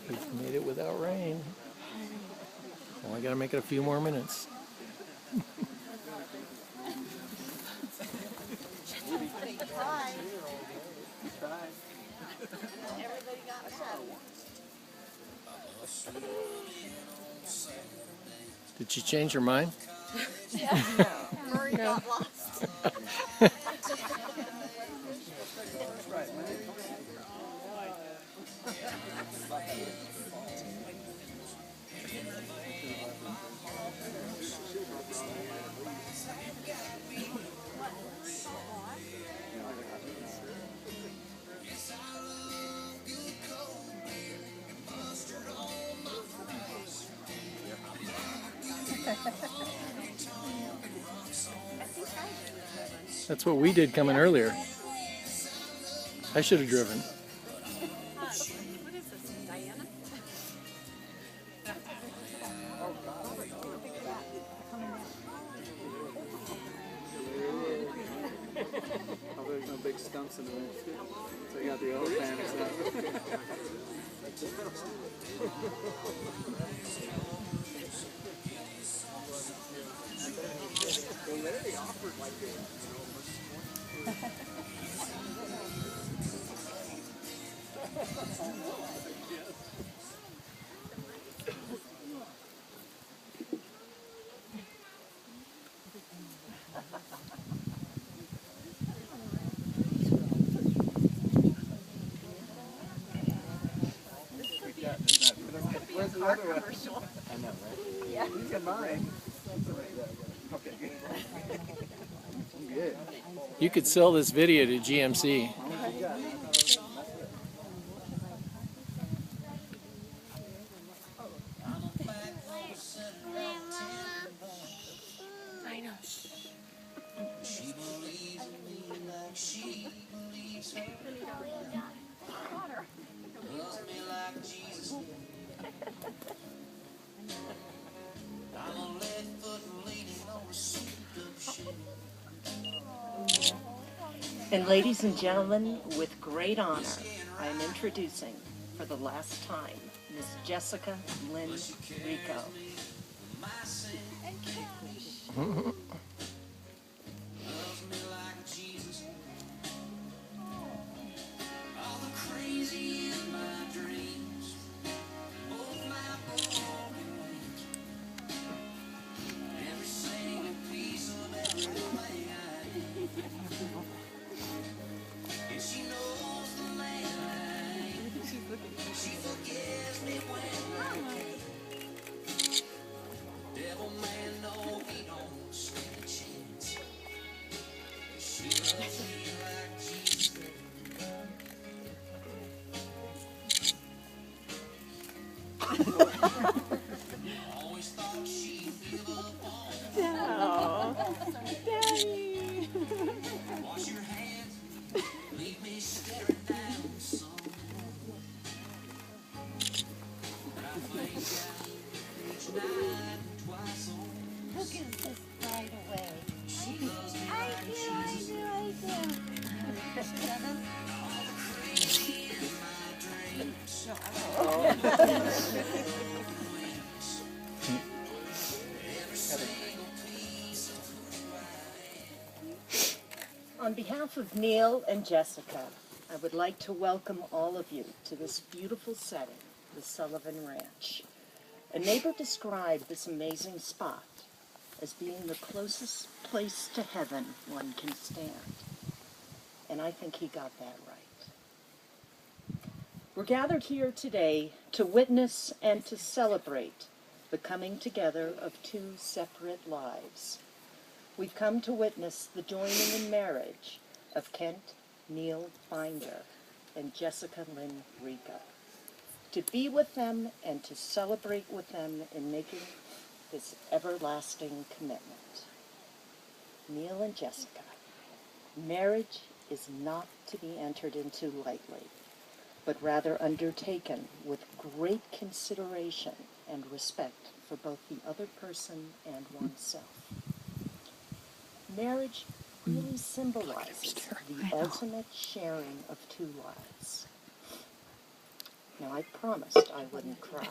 We've made it without rain. Well, I gotta make it a few more minutes. Everybody got that. Did you change your mind? Murray got lost. That's what we did coming earlier. I should have driven. What is this, Diana? Oh, there's no big stumps in the mix. So you got the old fan and stuff. Where's the other one? I know, right? Yeah. You got mine. Okay, good. I'm good. You could sell this video to GMC. I know. She believes in me like she believes her. Loves me like Jesus did. I'm a left foot leaning on a souped up shit. And ladies and gentlemen, with great honor, I am introducing, for the last time, Miss Jessica Lynn Rico. My sin Mhm. loves me like Jesus. All the crazy in my dreams, both my broken wings, every single piece of everything I am. And she knows the man I am. She forgives me when I can't. Devil man, no, he don't stand a chance. She loves me like Jesus did. Always thought she'd give up on me. Wash your hands, leave me staring down the sun. I think I each night and twice on. Who gives this right away? She loves me I like do, Jesus I did. do, I do. All the crazy in my dreams. Every single piece of who I am. On behalf of Neil and Jessica, I would like to welcome all of you to this beautiful setting, the Sullivan Ranch. A neighbor described this amazing spot as being the closest place to heaven one can stand. And I think he got that right. We're gathered here today to witness and to celebrate the coming together of two separate lives. We've come to witness the joining in marriage of Kent Neil Binder and Jessica Lynn Rico. To be with them and to celebrate with them in making this everlasting commitment. Neil and Jessica, marriage is not to be entered into lightly, but rather undertaken with great consideration and respect for both the other person and oneself. Marriage really symbolizes the ultimate sharing of two lives. Now, I promised I wouldn't cry.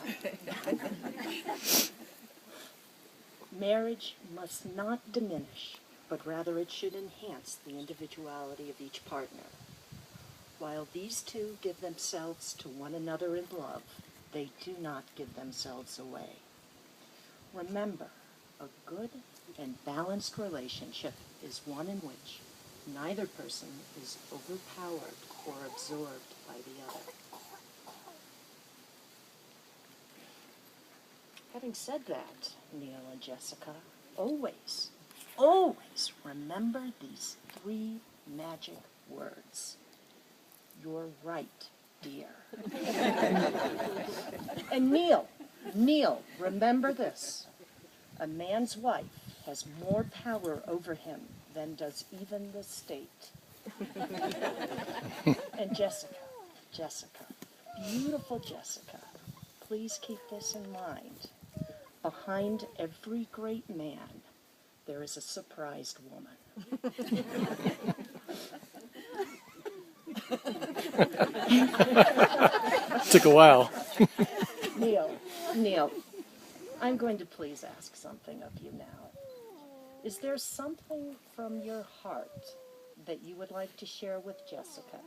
Marriage must not diminish, but rather it should enhance the individuality of each partner. While these two give themselves to one another in love, they do not give themselves away. Remember, a good and balanced relationship is one in which neither person is overpowered or absorbed by the other. Having said that, Neil and Jessica, always, always remember these three magic words. You're right, dear. And Neil, remember this. A man's wife has more power over him than does even the state. And Jessica, beautiful Jessica, please keep this in mind. Behind every great man, there is a surprised woman. Took a while. Neil, I'm going to please ask something of you now. Is there something from your heart that you would like to share with Jessica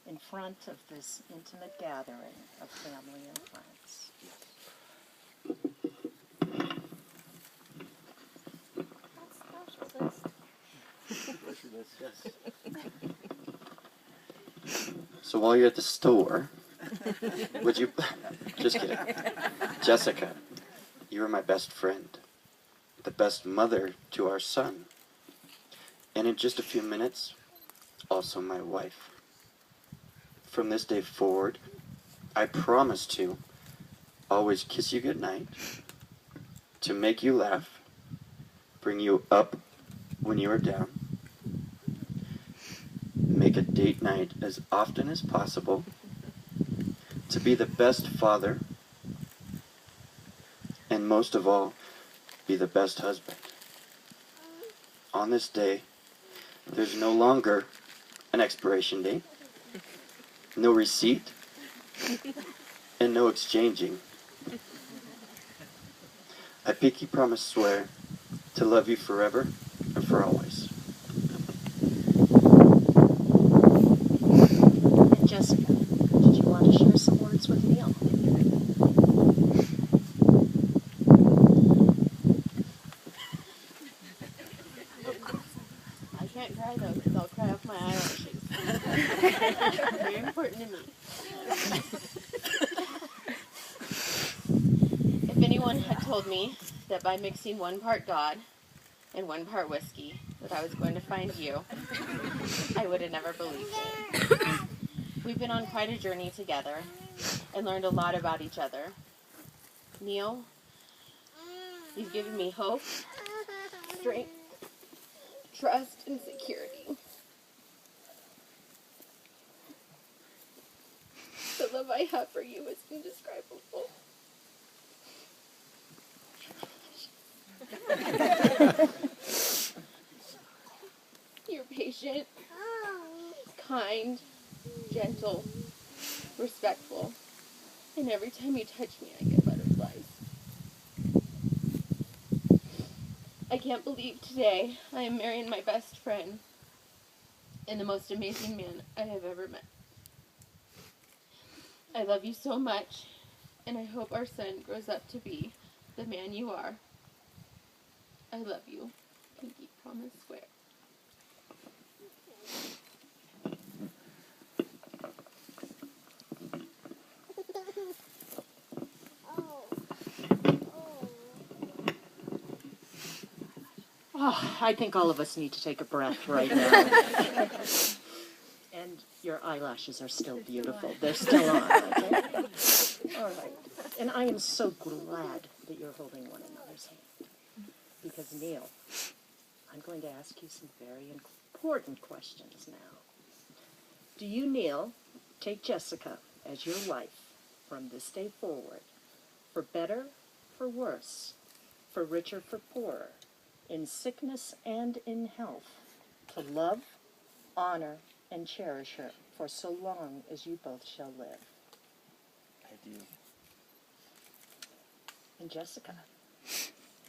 in front of this intimate gathering of family and friends? So while you're at the store, would you... Just kidding. Jessica, you are my best friend, the best mother to our son, and in just a few minutes, also my wife. From this day forward, I promise to always kiss you goodnight, to make you laugh, bring you up when you are down, make a date night as often as possible, to be the best father, and most of all, be the best husband. On this day, there's no longer an expiration date, no receipt, and no exchanging. I pinky promise swear to love you forever and for always. And Jessica, did you want to share some words with Neil? I can't cry though, because I'll cry off my eyelashes. Very important to me. If anyone had told me that by mixing 1 part God and 1 part whiskey that I was going to find you, I would have never believed it. We've been on quite a journey together and learned a lot about each other. Neil, you've given me hope, strength, trust, and security. The love I have for you is indescribable. You're patient, kind, gentle, respectful, and every time you touch me, I get butterflies. I can't believe today I am marrying my best friend and the most amazing man I have ever met. I love you so much, and I hope our son grows up to be the man you are. I love you. Pinky promise swear. Oh, I think all of us need to take a breath right now. And your eyelashes are still beautiful. They're still on, okay? All right. And I am so glad that you're holding one another's hand. Because, Neil, I'm going to ask you some very important questions now. Do you, Neil, take Jessica as your wife from this day forward, for better, for worse, for richer, for poorer, in sickness and in health, to love, honor, and cherish her for so long as you both shall live. I do. And Jessica.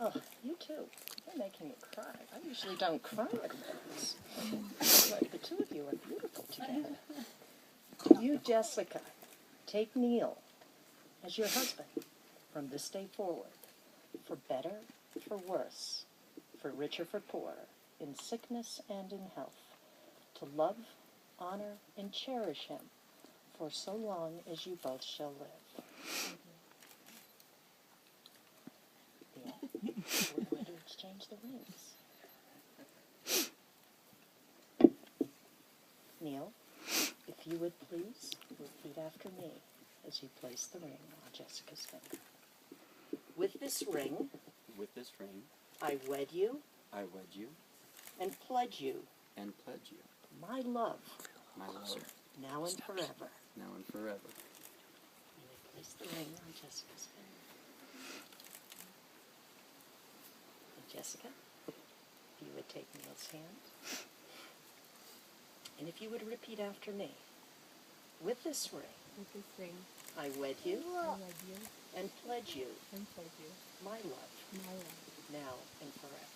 Oh, you too. You're making me cry. I usually don't cry at weddings. But the two of you are beautiful together. To you, Jessica, take Neil as your husband from this day forward, for better, for worse, for richer, for poorer, in sickness and in health, to love, honor, and cherish him for so long as you both shall live. Neil, we're going to exchange the rings. Neil, if you would please repeat after me as you place the ring on Jessica's finger. With this ring, I wed you and pledge you my love, now and forever. And I place the ring on Jessica's finger. And Jessica, if you would take Neil's hand, and if you would repeat after me. With this ring, I wed you and pledge you my love, now and forever.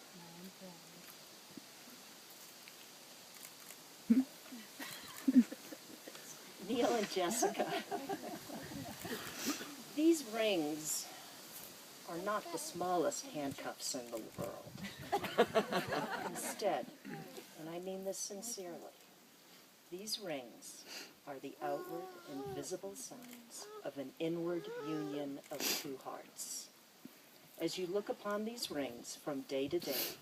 Neil and Jessica, these rings are not the smallest handcuffs in the world. Instead, and I mean this sincerely, these rings are the outward and visible signs of an inward union of two hearts. As you look upon these rings from day to day,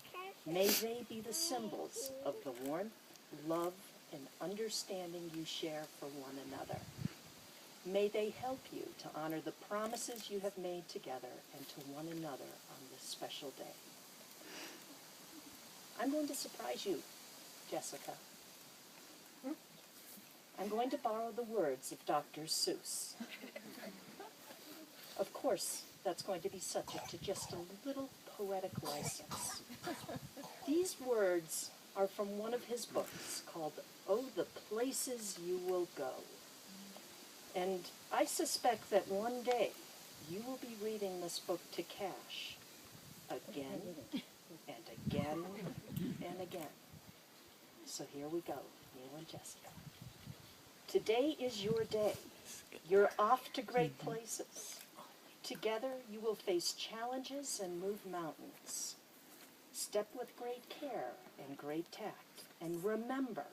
may they be the symbols of the warmth, love, and understanding you share for one another. May they help you to honor the promises you have made together and to one another on this special day. I'm going to surprise you, Jessica. I'm going to borrow the words of Dr. Seuss. Of course, that's going to be subject to just a little poetic license. These words are from one of his books called Oh, the Places You Will Go. And I suspect that one day you will be reading this book to Cash again and again and again. So here we go, Neil and Jessica. Today is your day. You're off to great places. Together you will face challenges and move mountains. Step with great care and great tact. And remember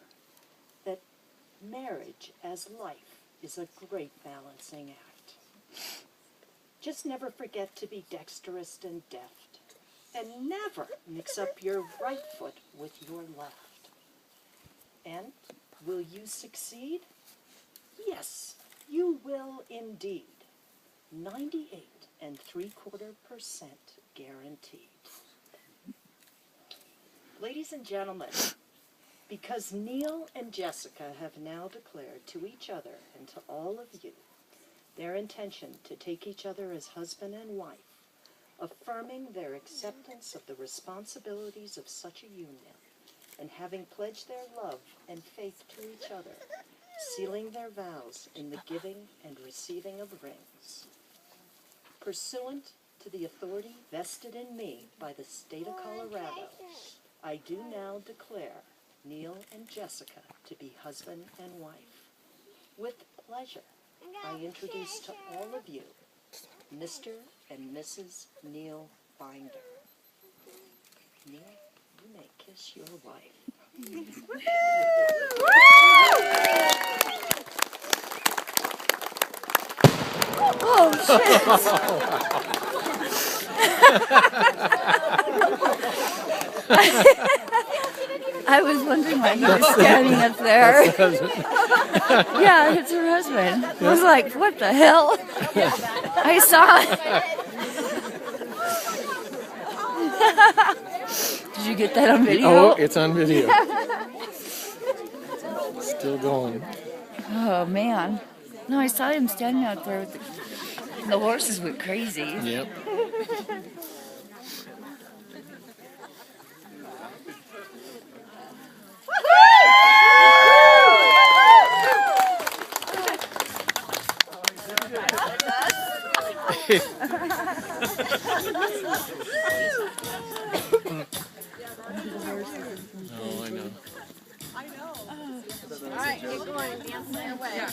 that marriage as life is a great balancing act. Just never forget to be dexterous and deft. And never mix up your right foot with your left. And will you succeed? Yes, you will indeed. 98 3/4% guaranteed. Ladies and gentlemen, because Neil and Jessica have now declared to each other and to all of you their intention to take each other as husband and wife, affirming their acceptance of the responsibilities of such a union, and having pledged their love and faith to each other, sealing their vows in the giving and receiving of rings. Pursuant to the authority vested in me by the state of Colorado, I do now declare Neil and Jessica to be husband and wife. With pleasure, I introduce to all of you Mr. and Mrs. Neil Binder. Neil, you may kiss your wife. Oh, shit. I was wondering why he was standing up there. Yeah, it's her husband. I was like, what the hell? I saw it. Did you get that on video? Oh, it's on video. Still going. Oh, man. No, I saw him standing out there. The horses went crazy. Yep. Oh, I know. All right, get going. Dance my way.